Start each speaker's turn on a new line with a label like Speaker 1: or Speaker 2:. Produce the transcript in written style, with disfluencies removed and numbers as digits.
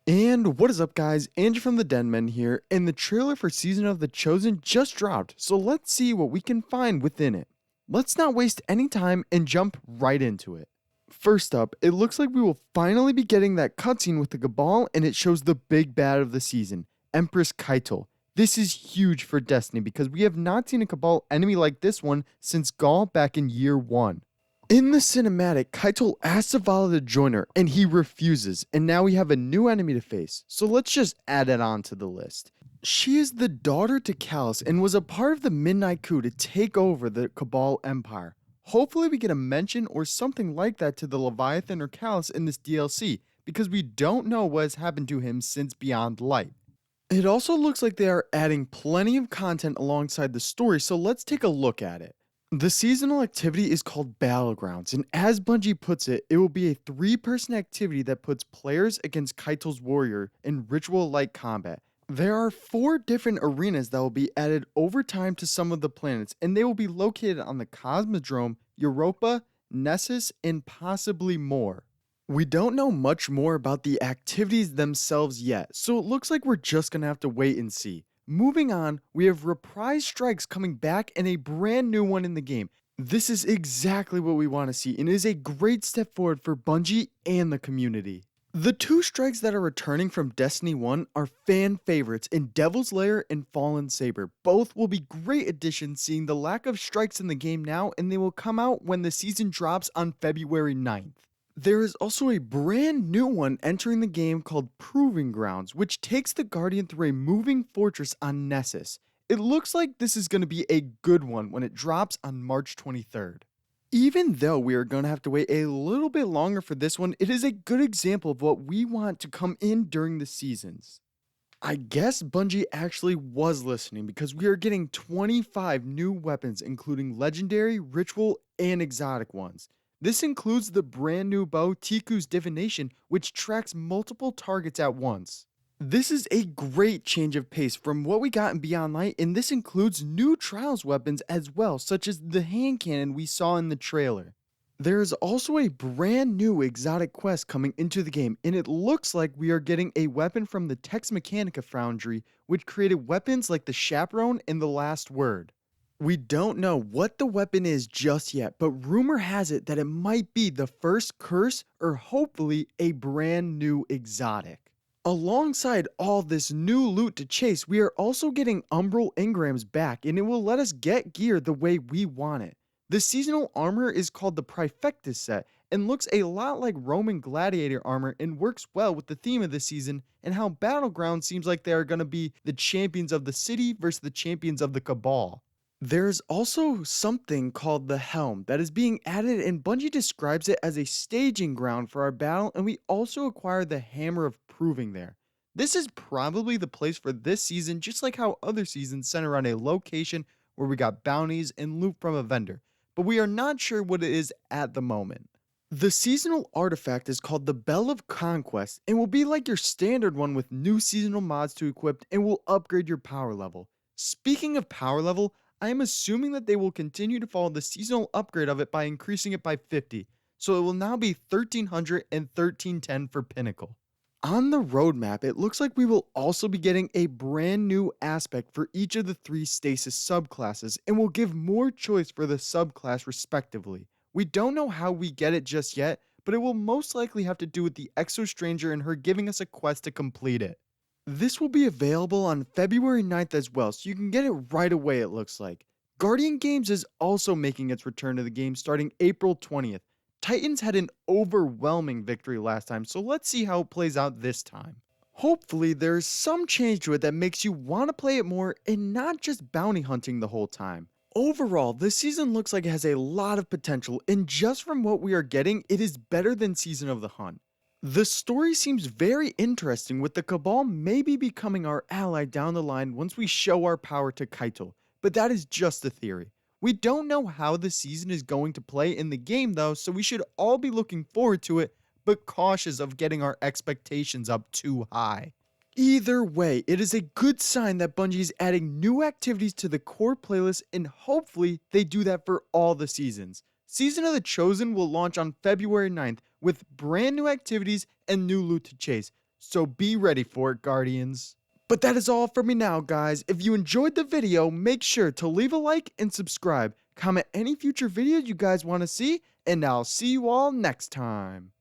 Speaker 1: And what is up, guys? Andrew from the Denmen here, and the trailer for Season of the Chosen just dropped, so let's see what we can find within it. Let's not waste any time and jump right into it. First up, it looks like we will finally be getting that cutscene with the Cabal, and it shows the big bad of the season, Empress Keitel. This is huge for Destiny because we have not seen a Cabal enemy like this one since Gaul back in Year 1. In the cinematic, Keitel asks Zavala to join her, and he refuses, and now we have a new enemy to face, so let's just add it on to the list. She is the daughter to Calus and was a part of the Midnight Coup to take over the Cabal Empire. Hopefully we get a mention or something like that to the Leviathan or Calus in this DLC, because we don't know what has happened to him since Beyond Light. It also looks like they are adding plenty of content alongside the story, so let's take a look at it. The seasonal activity is called Battlegrounds, and as Bungie puts it, it will be a 3-person activity that puts players against Keitel's warrior in ritual-like combat. There are 4 different arenas that will be added over time to some of the planets, and they will be located on the Cosmodrome, Europa, Nessus, and possibly more. We don't know much more about the activities themselves yet, so it looks like we're just gonna have to wait and see. Moving on, we have Reprise Strikes coming back and a brand new one in the game. This is exactly what we want to see, and it is a great step forward for Bungie and the community. The 2 strikes that are returning from Destiny 1 are fan favorites in Devil's Lair and Fallen Saber. Both will be great additions, seeing the lack of strikes in the game now, and they will come out when the season drops on February 9th. There is also a brand new one entering the game called Proving Grounds, which takes the Guardian through a moving fortress on Nessus. It looks like this is going to be a good one when it drops on March 23rd. Even though we are going to have to wait a little bit longer for this one, it is a good example of what we want to come in during the seasons. I guess Bungie actually was listening because we are getting 25 new weapons, including legendary, ritual, and exotic ones. This includes the brand new bow Tiku's Divination, which tracks multiple targets at once. This is a great change of pace from what we got in Beyond Light, and this includes new Trials weapons as well, such as the hand cannon we saw in the trailer. There is also a brand new exotic quest coming into the game, and it looks like we are getting a weapon from the Tex Mechanica Foundry, which created weapons like the Chaperone and the Last Word. We don't know what the weapon is just yet, but rumor has it that it might be the first curse or hopefully a brand new exotic. Alongside all this new loot to chase, we are also getting Umbral Engrams back, and it will let us get gear the way we want it. The seasonal armor is called the Praefectus set and looks a lot like Roman gladiator armor and works well with the theme of the season and how Battleground seems like they are going to be the champions of the city versus the champions of the Cabal. There's also something called the Helm that is being added, and Bungie describes it as a staging ground for our battle, and we also acquire the Hammer of Proving there. This is probably the place for this season, just like how other seasons center around a location where we got bounties and loot from a vendor, but we are not sure what it is at the moment. The seasonal artifact is called the Bell of Conquest and will be like your standard one with new seasonal mods to equip and will upgrade your power level. Speaking of power level, I am assuming that they will continue to follow the seasonal upgrade of it by increasing it by 50, so it will now be 1300 and 1310 for Pinnacle. On the roadmap, it looks like we will also be getting a brand new aspect for each of the 3 stasis subclasses and will give more choice for the subclass respectively. We don't know how we get it just yet, but it will most likely have to do with the Exo Stranger and her giving us a quest to complete it. This will be available on February 9th as well, so you can get it right away, it looks like. Guardian Games is also making its return to the game starting April 20th. Titans had an overwhelming victory last time, so let's see how it plays out this time. Hopefully, there's some change to it that makes you want to play it more and not just bounty hunting the whole time. Overall, this season looks like it has a lot of potential, and just from what we are getting, it is better than Season of the Hunt. The story seems very interesting, with the Cabal maybe becoming our ally down the line once we show our power to Keitel, but that is just a theory. We don't know how the season is going to play in the game though, so we should all be looking forward to it, but cautious of getting our expectations up too high. Either way, it is a good sign that Bungie is adding new activities to the core playlist, and hopefully they do that for all the seasons. Season of the Chosen will launch on February 9th with brand new activities and new loot to chase, so be ready for it, Guardians. But that is all for me now, guys. If you enjoyed the video, make sure to leave a like and subscribe. Comment any future videos you guys want to see, and I'll see you all next time.